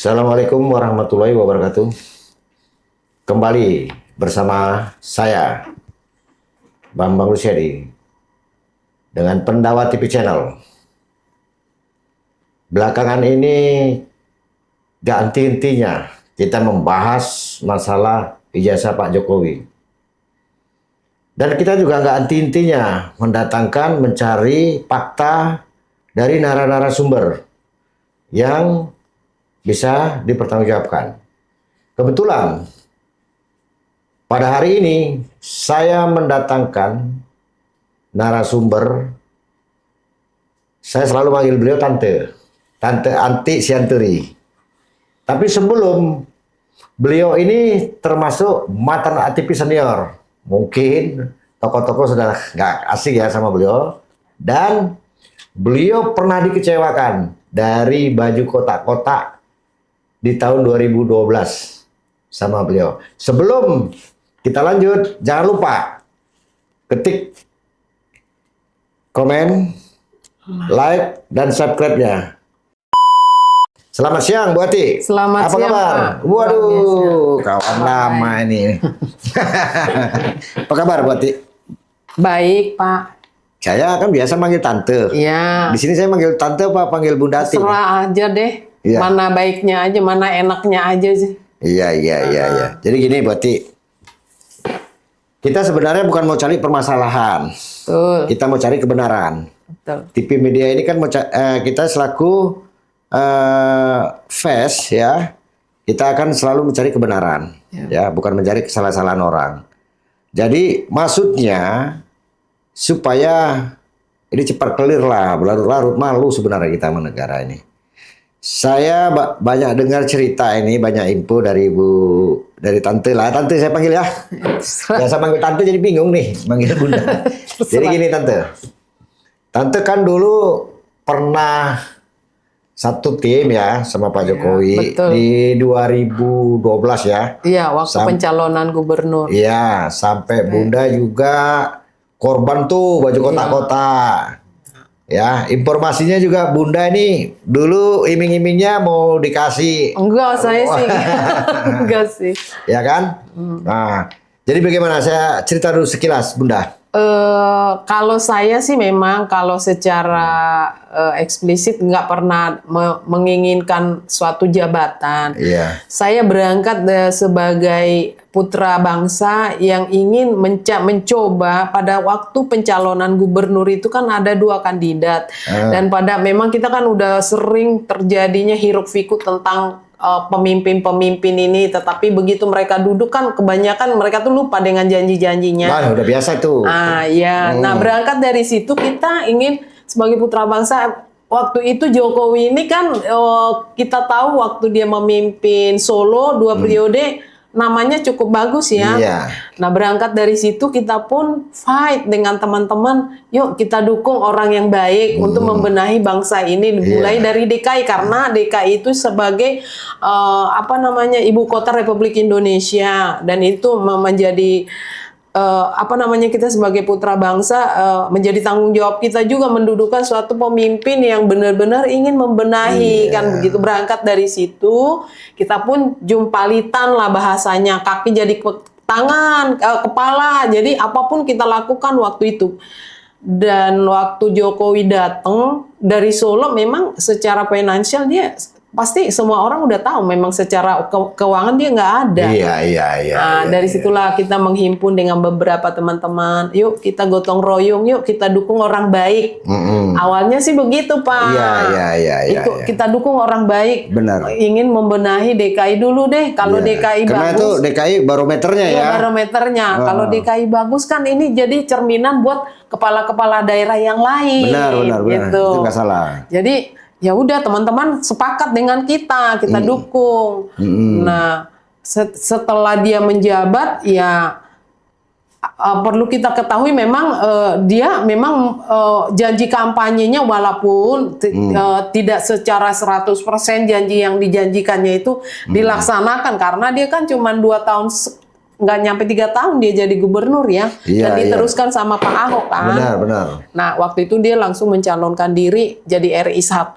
Assalamualaikum warahmatullahi wabarakatuh. Kembali bersama saya, Bambang Lusiadi, dengan Pendawa TV Channel. Belakangan ini gak henti-hentinya kita membahas masalah ijazah Pak Jokowi. Dan kita juga gak henti-hentinya mendatangkan, mencari fakta dari narasumber yang bisa dipertanggungjawabkan. Kebetulan pada hari ini saya mendatangkan narasumber. Saya selalu manggil beliau Tante Anti Sianturi. Tapi sebelum, beliau ini termasuk mantan aktivis senior. Mungkin tokoh-tokoh sudah nggak asing ya sama beliau. Dan beliau pernah dikecewakan dari baju kotak-kotak di tahun 2012 sama beliau. Sebelum kita lanjut, jangan lupa ketik komen, like, dan subscribe-nya. Selamat siang, Bu Ati. Selamat Apa siang, kabar? Pak. Waduh, kawan lama ini. Apa kabar, Bu Ati? Baik, Pak. Saya kan biasa manggil tante. Iya. Di sini saya manggil tante apa panggil Bunda Ati? Terserah aja deh. Iya. Mana baiknya aja, mana enaknya aja sih. Iya. Jadi gini, Bu Ati. Kita sebenarnya bukan mau cari permasalahan. Betul. Kita mau cari kebenaran. Betul. TV media ini kan kita selaku fans ya, kita akan selalu mencari kebenaran, ya, bukan mencari kesalahan-kesalahan orang. Jadi maksudnya supaya ini cepat clear lah, berlarut-larut malu sebenarnya kita sama negara ini. Saya banyak dengar cerita ini, banyak info dari dari tante lah. Tante saya panggil ya. Biasa panggil tante jadi bingung nih, manggil bunda. Jadi gini tante. Tante kan dulu pernah satu tim ya sama Pak Jokowi di 2012 ya. Iya, waktu pencalonan gubernur. Iya, sampai bunda juga korban tuh baju kotak-kotak. Ya, informasinya juga bunda ini dulu iming-imingnya mau dikasih. Enggak, saya sih. Enggak sih. Ya kan? Nah, jadi bagaimana? Saya cerita dulu sekilas, bunda. Kalau saya sih memang kalau secara eksplisit nggak pernah menginginkan suatu jabatan. Iya. Saya berangkat sebagai putra bangsa yang ingin mencoba pada waktu pencalonan gubernur itu kan ada dua kandidat dan memang kita kan udah sering terjadinya hiruk pikuk tentang pemimpin-pemimpin ini, tetapi begitu mereka duduk kan kebanyakan mereka tuh lupa dengan janji-janjinya. Nah, udah biasa tuh. Ya. Nah, berangkat dari situ kita ingin sebagai putra bangsa, waktu itu Jokowi ini kan kita tahu waktu dia memimpin Solo 2 periode namanya cukup bagus ya. Iya. Nah, berangkat dari situ kita pun fight dengan teman-teman, yuk kita dukung orang yang baik untuk membenahi bangsa ini, mulai dari DKI karena DKI itu sebagai ibu kota Republik Indonesia dan itu menjadi kita sebagai putra bangsa menjadi tanggung jawab kita juga mendudukan suatu pemimpin yang benar-benar ingin membenahi kan begitu. Berangkat dari situ kita pun jumpalitan lah bahasanya, kaki jadi tangan, kepala, jadi apapun kita lakukan waktu itu. Dan waktu Jokowi datang dari Solo memang secara finansial dia pasti semua orang udah tahu memang secara keuangan dia nggak ada. Iya. Dari situlah kita menghimpun dengan beberapa teman-teman. Yuk kita gotong royong, yuk kita dukung orang baik. Awalnya sih begitu, Pak. Iya. Kita dukung orang baik. Benar. Ingin membenahi DKI dulu deh. Kalau DKI karena bagus. itu DKI barometernya ya. Barometernya. Kalau DKI bagus kan ini jadi cerminan buat kepala-kepala daerah yang lain. Benar. Gitu. Itu nggak salah. Jadi ya udah teman-teman sepakat dengan kita dukung. Nah, setelah dia menjabat ya perlu kita ketahui memang dia memang janji kampanyenya walaupun tidak secara 100% janji yang dijanjikannya itu dilaksanakan karena dia kan cuma 2 tahun nggak nyampe 3 tahun dia jadi gubernur ya, dan diteruskan sama Pak Ahok kan. Benar. Nah, waktu itu dia langsung mencalonkan diri jadi RI 1.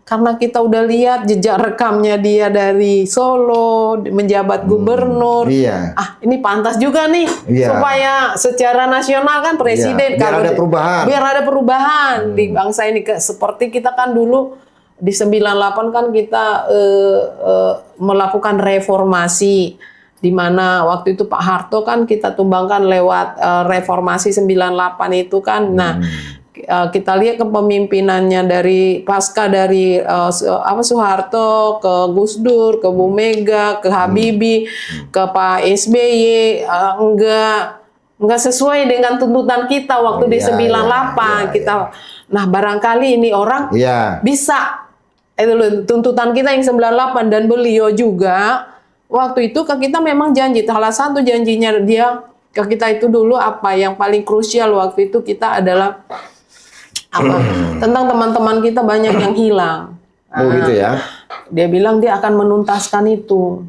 karena kita udah lihat jejak rekamnya dia dari Solo menjabat gubernur. Iya. Ini pantas juga nih supaya secara nasional kan presiden biar kalau ada perubahan. Biar ada perubahan di bangsa ini. Seperti kita kan dulu di 98 kan kita melakukan reformasi, di mana waktu itu Pak Harto kan kita tumbangkan lewat reformasi 98 itu kan. Nah, kita lihat kepemimpinannya dari pasca dari Soeharto ke Gus Dur, ke Bu Mega, ke Habibie, ke Pak SBY, enggak sesuai dengan tuntutan kita waktu di 98 kita. Nah, barangkali ini orang bisa itu loh, tuntutan kita yang 98, dan beliau juga waktu itu ke kita memang janji, salah satu janjinya dia ke kita itu dulu apa yang paling krusial waktu itu kita adalah tentang teman-teman kita banyak yang hilang. Gitu ya. Dia bilang dia akan menuntaskan itu.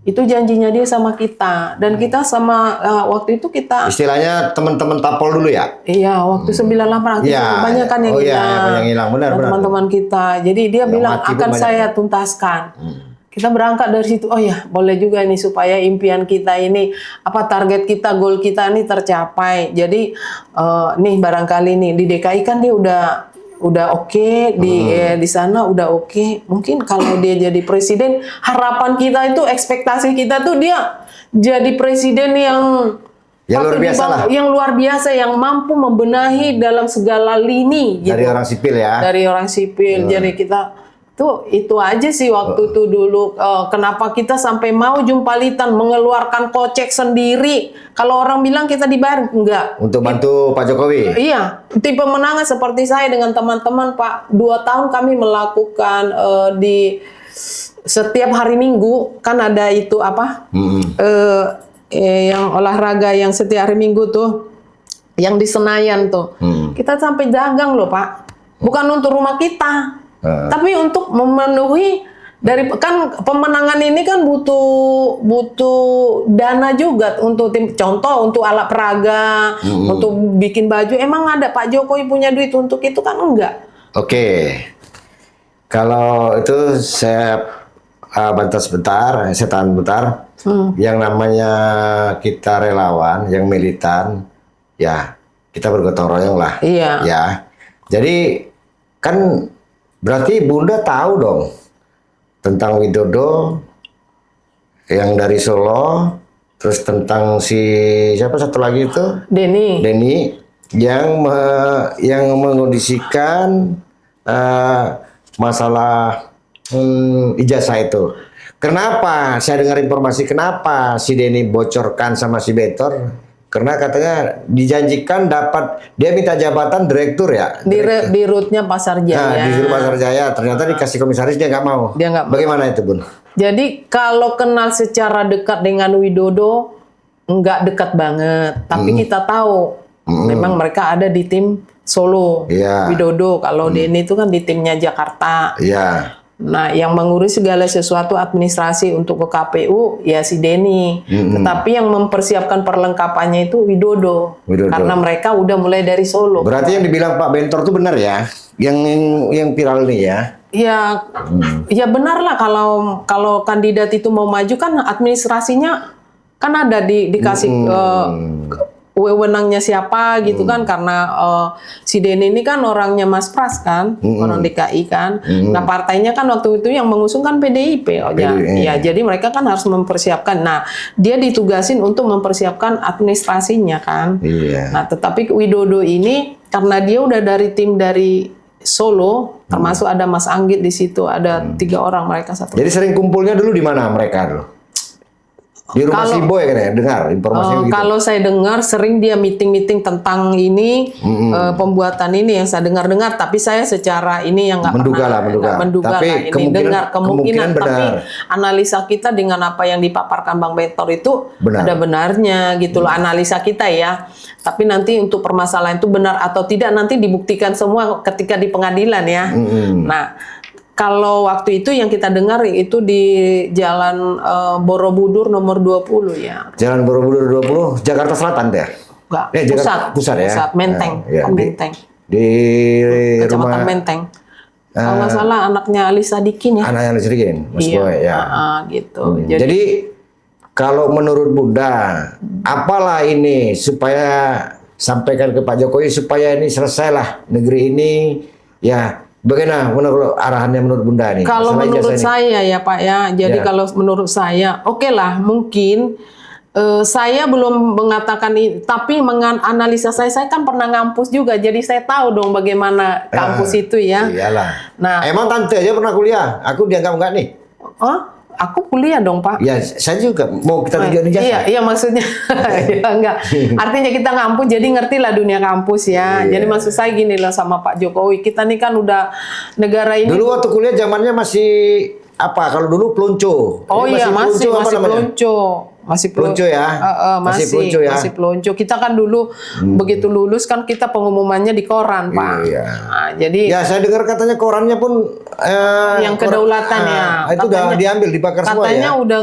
Itu janjinya dia sama kita, dan kita sama waktu itu kita istilahnya teman-teman tapol dulu ya. Iya, waktu 98 banyak kan yang hilang. Benar. Teman-teman kita. Jadi dia bilang akan saya tuntaskan. Kita berangkat dari situ. Oh ya, boleh juga ini supaya impian kita ini, target kita, goal kita ini tercapai. Jadi nih barangkali nih di DKI kan dia udah oke, di sana udah oke. Mungkin kalau dia jadi presiden, harapan kita itu, ekspektasi kita tuh dia jadi presiden yang luar biasa lah. Yang luar biasa, yang mampu membenahi dalam segala lini. Dari gitu. orang sipil ya. Dari orang sipil. Jadi kita itu aja sih waktu itu dulu. Kenapa kita sampai mau jumpalitan mengeluarkan kocek sendiri? Kalau orang bilang kita dibayar, enggak. Untuk bantu Pak Jokowi? Iya. Tim pemenangan seperti saya dengan teman-teman Pak, 2 tahun kami melakukan di setiap hari Minggu kan ada itu yang olahraga yang setiap hari Minggu tuh, yang di Senayan tuh. Kita sampai dagang loh Pak. Bukan untuk rumah kita. Tapi untuk memenuhi dari kan pemenangan ini kan butuh dana juga untuk tim, contoh untuk alat peraga, untuk bikin baju. Emang ada Pak Jokowi punya duit untuk itu kan? Enggak. Oke. Kalau itu saya bantu sebentar, saya tahan bentar. Yang namanya kita relawan, yang militan, ya kita bergotong royong lah. Iya. Ya. Jadi kan berarti Bunda tahu dong tentang Widodo yang dari Solo, terus tentang siapa satu lagi itu? Denny yang mengondisikan masalah ijazah itu. Kenapa saya dengar informasi kenapa si Denny bocorkan sama si Betor? Karena katanya dijanjikan dia minta jabatan direktur ya. Di rootnya Pasar Jaya. Nah, di root Pasar Jaya. Ternyata dikasih komisaris dia nggak mau. Dia nggak mau. Bagaimana itu Bun? Jadi kalau kenal secara dekat dengan Widodo, nggak dekat banget. Tapi kita tahu memang mereka ada di tim Solo. Widodo. Kalau Denny itu kan di timnya Jakarta. Iya. Nah, yang mengurus segala sesuatu administrasi untuk ke KPU ya si Denny. Tetapi yang mempersiapkan perlengkapannya itu Widodo. Karena mereka udah mulai dari Solo. Berarti yang dibilang Pak Bentor itu benar ya? Yang viral nih ya? Ya benar lah, kalau kandidat itu mau maju kan administrasinya kan ada dikasih wewenangnya siapa gitu kan, karena si Denny ini kan orangnya Mas Pras kan, orang DKI kan. Nah partainya kan waktu itu yang mengusung kan PDIP. Ya jadi mereka kan harus mempersiapkan. Nah dia ditugasin untuk mempersiapkan administrasinya kan. Nah tetapi Widodo ini karena dia udah dari tim dari Solo, termasuk ada Mas Anggit di situ, ada 3 orang mereka satu. Jadi sering kumpulnya dulu di mana mereka dulu? Di rumah si Boy kan ya, dengar informasinya gitu. Kalau saya dengar sering dia meeting-meeting tentang ini, pembuatan ini yang saya dengar-dengar, tapi saya secara ini yang nggak menduga tapi lah ini dengar kemungkinan benar. Tapi analisa kita dengan apa yang dipaparkan Bang Bentor itu ada benarnya gitu loh, analisa kita ya. Tapi nanti untuk permasalahan itu benar atau tidak nanti dibuktikan semua ketika di pengadilan ya. Nah, kalau waktu itu yang kita dengar itu di Jalan Borobudur nomor 20 ya. Jalan Borobudur 20, Jakarta Selatan deh. Enggak, pusat ya. Menteng, Menteng. Di Kecamatan rumah Menteng. Kalau nggak salah anaknya Ali Sadikin ya. Anaknya Sadikin, Mas Iya. Boy ya. Gitu. Jadi kalau menurut Bunda, apalah ini supaya sampaikan ke Pak Jokowi supaya ini selesailah negeri ini, ya bagaimana menurut arahannya menurut Bunda nih? Kalau Masalah menurut ijazah ini. saya ya Pak ya, jadi Ya. kalau menurut saya, oke lah mungkin saya belum mengatakan tapi menganalisa saya kan pernah ngampus juga, jadi saya tahu dong bagaimana kampus itu ya. Iyalah. Nah, Emang tante aja pernah kuliah, aku dianggap enggak nih? oh, aku kuliah dong Pak. Ya, saya juga mau kita tujuan ijazah. Iya maksudnya, ya, enggak. Artinya kita ngampus, jadi ngerti lah dunia kampus ya. Iya. Jadi maksud saya gini lah sama Pak Jokowi, kita nih kan udah negara ini. Dulu waktu kuliah zamannya masih apa? Kalau dulu pelonco. Oh Ini iya masih apa namanya? pelonco, masih Pelonco ya? masih pelonco ya? masih pelonco. Kita kan dulu begitu lulus kan kita pengumumannya di koran Pak. Iya. Nah, jadi Ya, saya dengar katanya korannya pun yang kedaulatan ya. itu udah diambil, dibakar semua ya. Katanya udah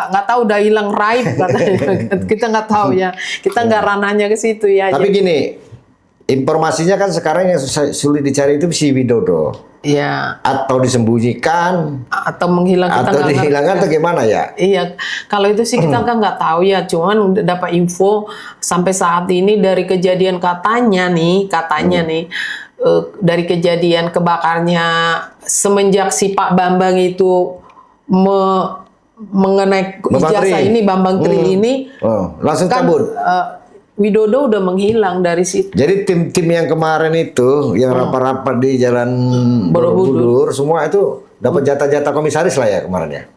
nggak tahu udah hilang raib katanya. Kita nggak tahu ya. Kita nggak ranahnya ke situ ya. Tapi gini, informasinya kan sekarang yang sulit dicari itu si Widodo. Iya. Atau disembunyikan, Atau menghilang kita atau nggak ngerti. dihilangkan atau gimana ya? Iya, kalau itu sih kita kan nggak tahu ya. Cuman dapat info sampai saat ini dari kejadian katanya nih dari kejadian kebakarnya semenjak si Pak Bambang itu mengenai Bambang ijazah Tri. ini Bambang Tri ini Oh, langsung kan cabut. Widodo udah menghilang dari situ. Jadi tim-tim yang kemarin itu, yang rapat-rapat di Jalan Borobudur, semua itu dapat jatah-jatah komisaris lah ya kemarin ya.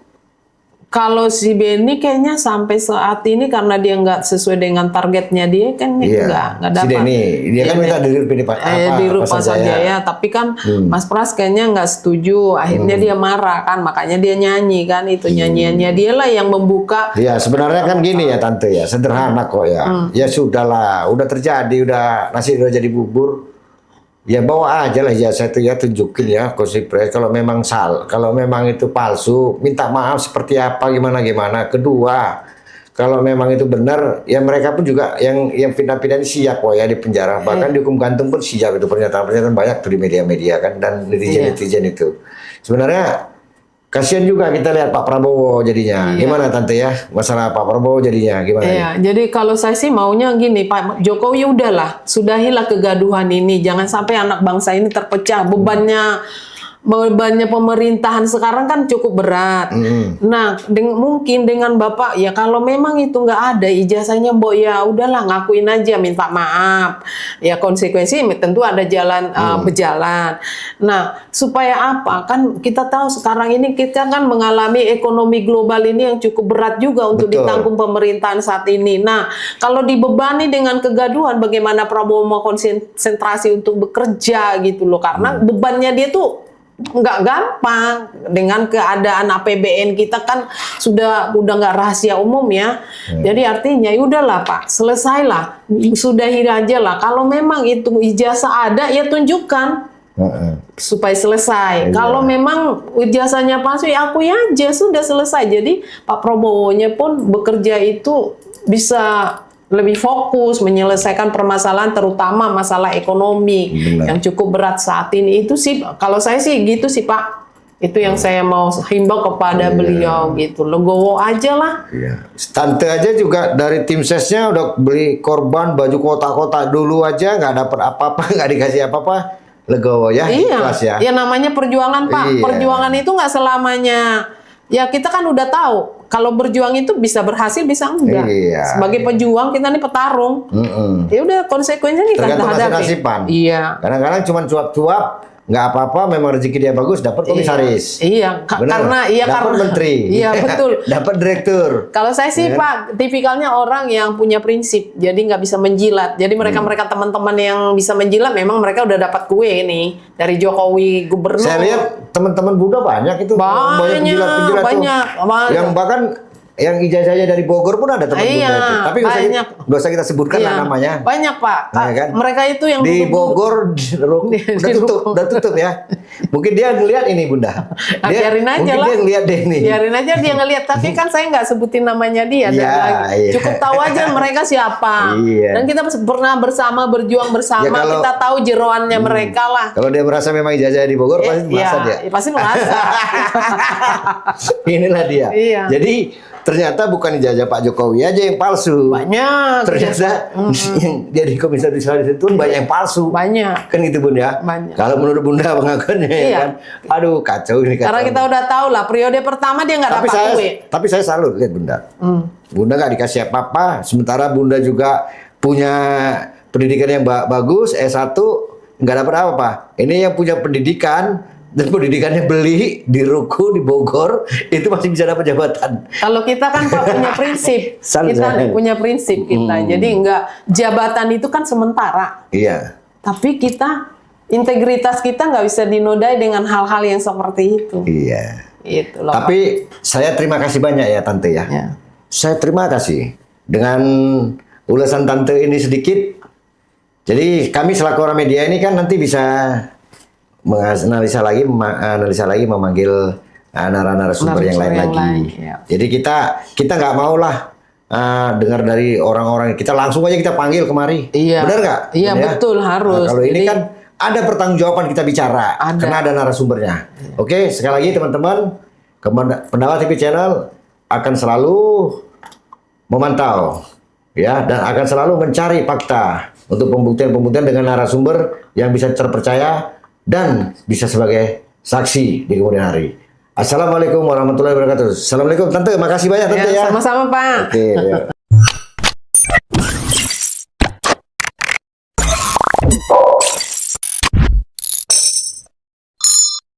Kalau si Benny kayaknya sampai saat ini karena dia nggak sesuai dengan targetnya dia kan itu nggak Si dapat. Denny, dia kan minta di Di Rupa Sajaya, tapi kan Mas Pras kayaknya nggak setuju. Akhirnya dia marah kan, makanya dia nyanyi kan itu nyanyiannya dia lah yang membuka. Ya sebenarnya kan gini ya tante ya, sederhana kok ya. Ya sudahlah, udah terjadi, udah nasi udah jadi bubur. Ya bawa aja lah ijazah itu ya, tunjukin ya Kosipres kalau memang kalau memang itu palsu, minta maaf seperti apa gimana. Kedua, kalau memang itu benar, ya mereka pun juga yang pindah-pindah ini siap kok ya di penjara, bahkan dihukum gantung pun siap. Itu pernyataan banyak tuh di media-media kan, dan netizen itu. Sebenarnya kasihan juga kita lihat Pak Prabowo jadinya. Gimana tante ya? Masalah Pak Prabowo jadinya gimana? Iya, jadi kalau saya sih maunya gini, Pak Jokowi udahlah, sudahilah kegaduhan ini, jangan sampai anak bangsa ini terpecah. Bebannya pemerintahan sekarang kan cukup berat. Nah, mungkin dengan Bapak ya kalau memang itu nggak ada ijazahnya, Mbok ya udahlah ngakuin aja, minta maaf. Ya konsekuensi tentu ada jalan berjalan. Nah, supaya apa? Kan kita tahu sekarang ini kita kan mengalami ekonomi global ini yang cukup berat juga untuk ditanggung pemerintahan saat ini. Nah, kalau dibebani dengan kegaduhan, bagaimana Prabowo mau konsentrasi untuk bekerja gitu loh? Karena bebannya dia tuh nggak gampang dengan keadaan APBN kita kan udah nggak rahasia umum ya. Jadi artinya ya udahlah Pak, selesailah, sudahi aja lah. Kalau memang itu ijazah ada ya tunjukkan supaya selesai. Kalau memang ijazahnya palsu ya akui aja, sudah selesai. Jadi Pak Prabowo-nya pun bekerja itu bisa lebih fokus menyelesaikan permasalahan terutama masalah ekonomi yang cukup berat saat ini. Itu sih kalau saya sih gitu sih Pak. Itu yang saya mau himbau kepada beliau gitu. Legowo aja lah. Tante aja juga dari tim sesnya udah beli korban baju kotak-kotak dulu aja, nggak dapat apa-apa, nggak dikasih apa-apa. Legowo ya, ikhlas ya. Ya namanya perjuangan Pak. Perjuangan itu nggak selamanya. Ya kita kan udah tahu kalau berjuang itu bisa berhasil bisa enggak. Sebagai pejuang kita nih petarung. Ya udah konsekuensinya kita hadapi. Nasiban. Iya. Kadang-kadang cuma cuap-cuap, nggak apa-apa, memang rezeki dia bagus, dapat komisaris. Iya, karena dapat menteri. Iya, betul. Dapat direktur. Kalau saya sih Pak, tipikalnya orang yang punya prinsip, jadi nggak bisa menjilat. Jadi mereka teman-teman yang bisa menjilat, memang mereka udah dapat kue nih dari Jokowi gubernur. Saya lihat teman-teman Buddha banyak itu, banyak penjilat-penjilat tuh. Yang bahkan yang ijazahnya dari Bogor pun ada teman Bunda itu. Tapi nggak usah kita sebutkan lah namanya. Banyak Pak. Nah, kan? Mereka itu yang di Bogor udah tutup ya. Mungkin dia ngelihat ini Bunda. Nah, biarin aja mungkin lah. dia ngelihat deh ini. Biarin aja dia ngelihat, tapi kan saya nggak sebutin namanya dia. Dan Iya, lagi. iya. Cukup tahu aja mereka siapa. Iya. Dan kita pernah bersama berjuang bersama, Ya, kalau- kita tahu jeroannya mereka lah. Kalau dia merasa memang ijazah di Bogor pasti merasa dia. Pasti merasa. Inilah dia. Iya. Jadi ternyata bukan ijazah Pak Jokowi aja yang palsu. Banyak. Ternyata yang jadi komisaris itu banyak yang palsu. Banyak. Kan gitu Bun ya. Banyak. Kalau menurut Bunda pengakuannya ya Iya. kan. Aduh kacau ini Karena kacau. kita udah tahu lah, periode pertama dia nggak dapat kue. Tapi saya salut lihat Bunda. Bunda nggak dikasih apa-apa. Sementara Bunda juga punya pendidikan yang bagus, S1 nggak dapat apa-apa. Ini yang punya pendidikan dan pendidikannya beli di ruko di Bogor itu masih bisa dapat jabatan. Kalau kita kan Pak punya prinsip, Salut, kita salut. punya prinsip kita. Jadi nggak, jabatan itu kan sementara. Iya. Tapi kita, integritas kita nggak bisa dinodai dengan hal-hal yang seperti itu. Iya. Itu loh. Tapi saya terima kasih banyak ya Tante ya. Ya. Saya terima kasih dengan ulasan Tante ini sedikit. Jadi kami selaku orang media ini kan nanti bisa menganalisa lagi, memanggil narasumber yang lain lagi. Ya. Jadi kita nggak mau lah dengar dari orang-orang, kita langsung aja kita panggil kemari. Iya. Benar nggak? Iya, Benar ya? betul, harus. Nah, kalau ini Jadi- kan ada pertanggungjawaban kita bicara, Ada. karena ada narasumbernya. Oke, sekali lagi teman-teman, Pendapat TV Channel akan selalu memantau, ya, dan akan selalu mencari fakta untuk pembuktian-pembuktian dengan narasumber yang bisa terpercaya dan bisa sebagai saksi di kemudian hari. Assalamualaikum warahmatullahi wabarakatuh. Assalamualaikum Tante, makasih banyak Tante ya. Sama-sama Pak. Oke, ya.